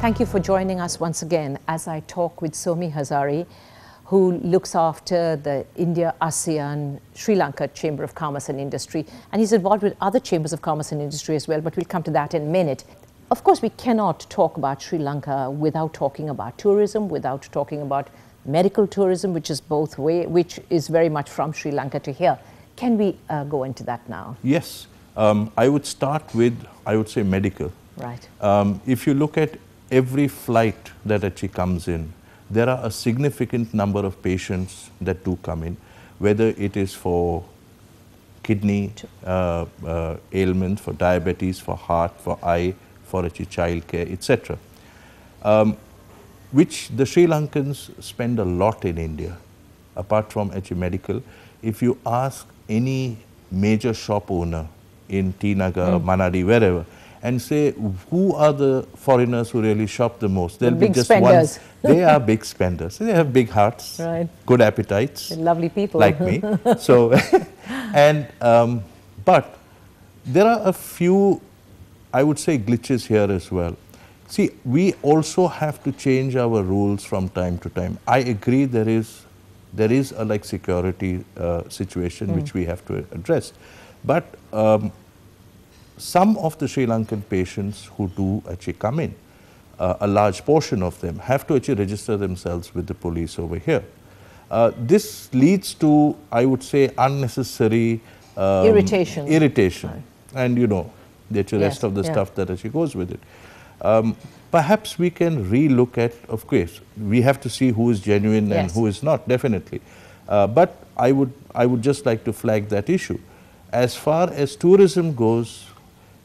Thank you for joining us once again as I talk with Somi Hazari, who looks after the India, ASEAN, Sri Lanka Chamber of Commerce and Industry. And he's involved with other chambers of commerce and industry as well, but we'll come to that in a minute. Of course, we cannot talk about Sri Lanka without talking about tourism, without talking about medical tourism, which is both way, which is very much from Sri Lanka to here. Can we go into that now? Yes. I would start with, I would say, medical. Right. If you look at every flight that actually comes in, there are a significant number of patients that do come in, whether it is for kidney ailments, for diabetes, for heart, for eye, for actually child care, etc. Which the Sri Lankans spend a lot in India, apart from actually medical. If you ask any major shop owner in T Nagar, Manadi, wherever, and say, who are the foreigners who really shop the most? There'll be just spenders. one. They are big spenders. They have big hearts, right. Good appetites. They're lovely people. Like me. So, and, but there are a few, I would say, glitches here as well. See, we also have to change our rules from time to time. I agree there is a like security situation which we have to address. But some of the Sri Lankan patients who do actually come in, a large portion of them have to actually register themselves with the police over here. This leads to, I would say, unnecessary irritation. Right. And you know, the rest of the stuff that actually goes with it. Perhaps we can re-look at, of course, we have to see who is genuine and who is not, definitely. But I would just like to flag that issue. As far as tourism goes,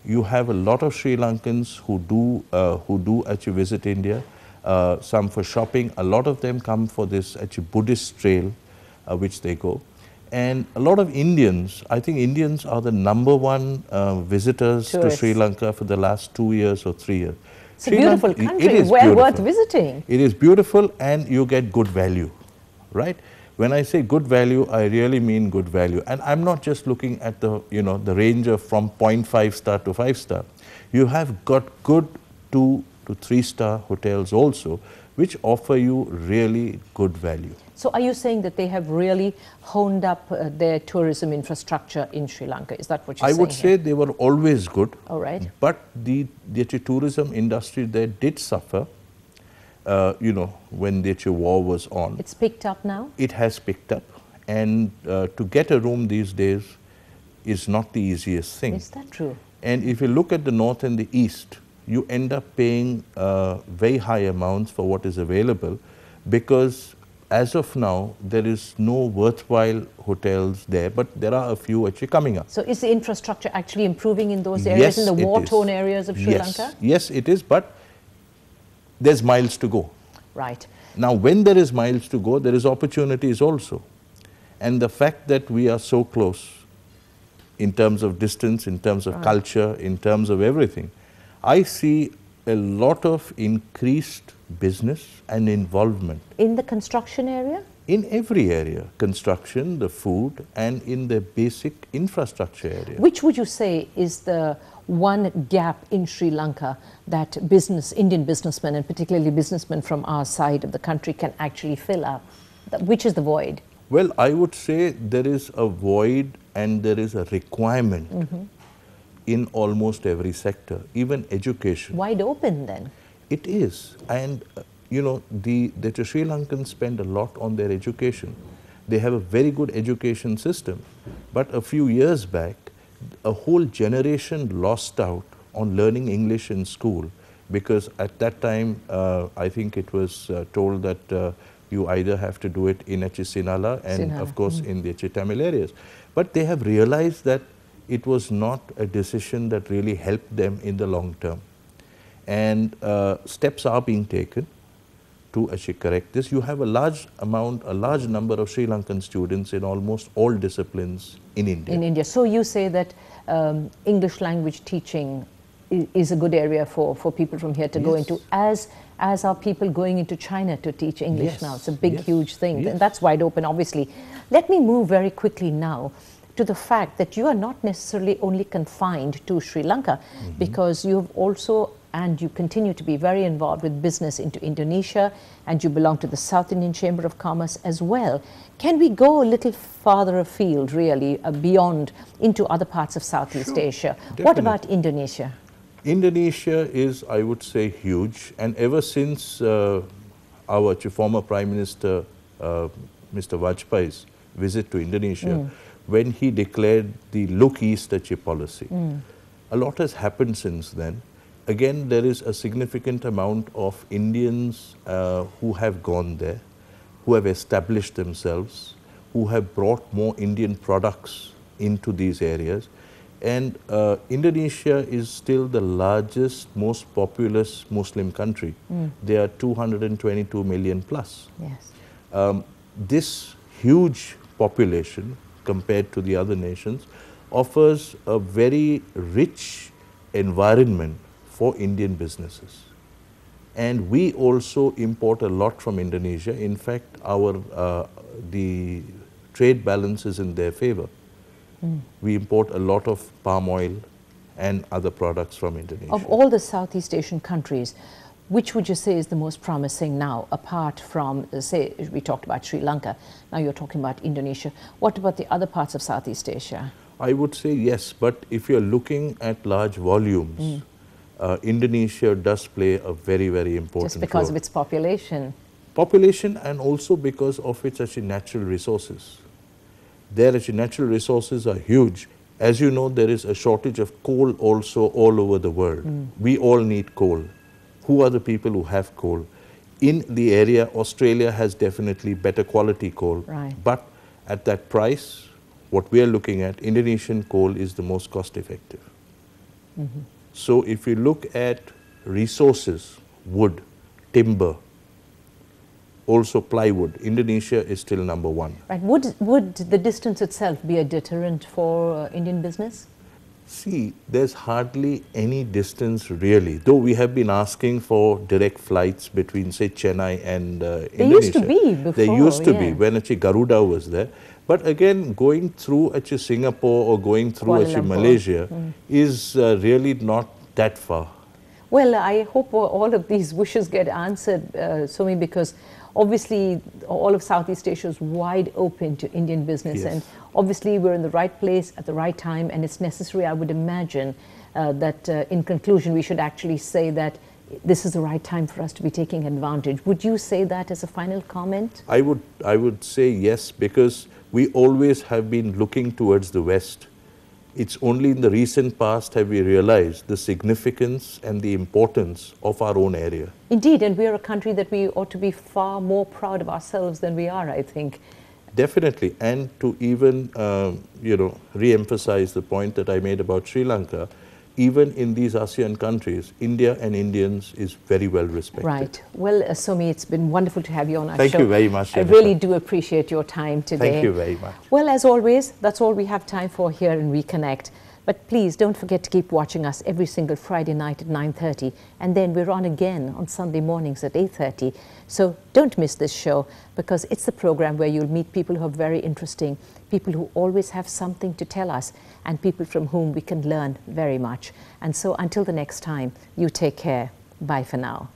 you have a lot of Sri Lankans who do actually visit India, some for shopping. A lot of them come for this actually Buddhist trail, which they go. And a lot of Indians, I think Indians are the #1 visitors to Sri Lanka for the last 2 years or 3 years. It's a beautiful country, well worth visiting. It is beautiful and you get good value, right? When I say good value, I really mean good value. And I'm not just looking at the, you know, the range of from 0.5 star to 5 star. You have got good 2 to 3 star hotels also, which offer you really good value. So are you saying that they have really honed up their tourism infrastructure in Sri Lanka? Is that what you're saying? I would say they were always good. All right. But the tourism industry there did suffer. You know, when the war was on. It's picked up now? It has picked up. And to get a room these days is not the easiest thing. Is that true? And if you look at the north and the east, you end up paying very high amounts for what is available, because as of now, there is no worthwhile hotels there, but there are a few actually coming up. So is the infrastructure actually improving in those areas, in the war-torn areas of Sri Lanka? Yes, it is, but there's miles to go. Right. Now, when there is miles to go, there is opportunities also. And the fact that we are so close in terms of distance, in terms of culture, in terms of everything, I see a lot of increased business and involvement. In the construction area? In every area, construction, the food, and in the basic infrastructure area. Which would you say is the one gap in Sri Lanka that Indian businessmen, and particularly businessmen from our side of the country, can actually fill up? Which is the void? Well, I would say there is a void and there is a requirement in almost every sector, even education. Wide open then? It is. And you know, the Sri Lankans spend a lot on their education. They have a very good education system. But a few years back, a whole generation lost out on learning English in school, because at that time, I think it was told that you either have to do it in Sinhala and of course in the Tamil areas. But they have realized that it was not a decision that really helped them in the long term. And steps are being taken to actually correct this. You have a large number of Sri Lankan students in almost all disciplines in India. In India. So you say that English language teaching is a good area for people from here to go into, as are people going into China to teach English now. It's a big, huge thing. And that's wide open, obviously. Let me move very quickly now to the fact that you are not necessarily only confined to Sri Lanka, because you've also and you continue to be very involved with business into Indonesia, and you belong to the South Indian Chamber of Commerce as well. Can we go a little farther afield, really, beyond into other parts of Southeast Asia? Definitely. What about Indonesia? Indonesia is, I would say, huge, and ever since our former Prime Minister, Mr. Vajpayee's visit to Indonesia, when he declared the Look East policy, a lot has happened since then. Again, there is a significant amount of Indians who have gone there, who have established themselves, who have brought more Indian products into these areas. And Indonesia is still the largest, most populous Muslim country. They are 222 million plus. Yes. This huge population, compared to the other nations, offers a very rich environment for Indian businesses. And we also import a lot from Indonesia. In fact, the trade balance is in their favor. We import a lot of palm oil and other products from Indonesia. Of all the Southeast Asian countries, which would you say is the most promising now, apart from, say, we talked about Sri Lanka, now you're talking about Indonesia. What about the other parts of Southeast Asia? I would say yes, but if you're looking at large volumes, Indonesia does play a very, very important role. Just because of its population? Population, and also because of its actually natural resources. Their actually natural resources are huge. As you know, there is a shortage of coal also all over the world. We all need coal. Who are the people who have coal? In the area, Australia has definitely better quality coal. Right. But at that price, what we are looking at, Indonesian coal is the most cost effective. So if you look at resources, wood, timber, also plywood, Indonesia is still number one. Right. Would the distance itself be a deterrent for Indian business? See, there's hardly any distance really, though we have been asking for direct flights between, say, Chennai and Indonesia. There used to be before. There used to be, when actually Garuda was there. But again, going through actually Singapore or going through actually Malaysia is really not that far. Well, I hope all of these wishes get answered, Somi, because obviously all of Southeast Asia is wide open to Indian business. Yes. And obviously we're in the right place at the right time, and it's necessary, I would imagine, that in conclusion we should actually say that this is the right time for us to be taking advantage. Would you say that as a final comment? I would say yes, because we always have been looking towards the West. It's only in the recent past have we realized the significance and the importance of our own area. Indeed, and we are a country that we ought to be far more proud of ourselves than we are, I think. Definitely, and to even re-emphasize the point that I made about Sri Lanka, even in these ASEAN countries, India and Indians is very well respected. Right. Well, Somi, it's been wonderful to have you on our show. Thank you very much, I Jennifer. really do appreciate your time today. Thank you very much. Well, as always, that's all we have time for here in Reconnect. But please don't forget to keep watching us every single Friday night at 9:30, and then we're on again on Sunday mornings at 8:30. So don't miss this show, because it's the program where you'll meet people who are very interesting, people who always have something to tell us, and people from whom we can learn very much. And so until the next time, you take care. Bye for now.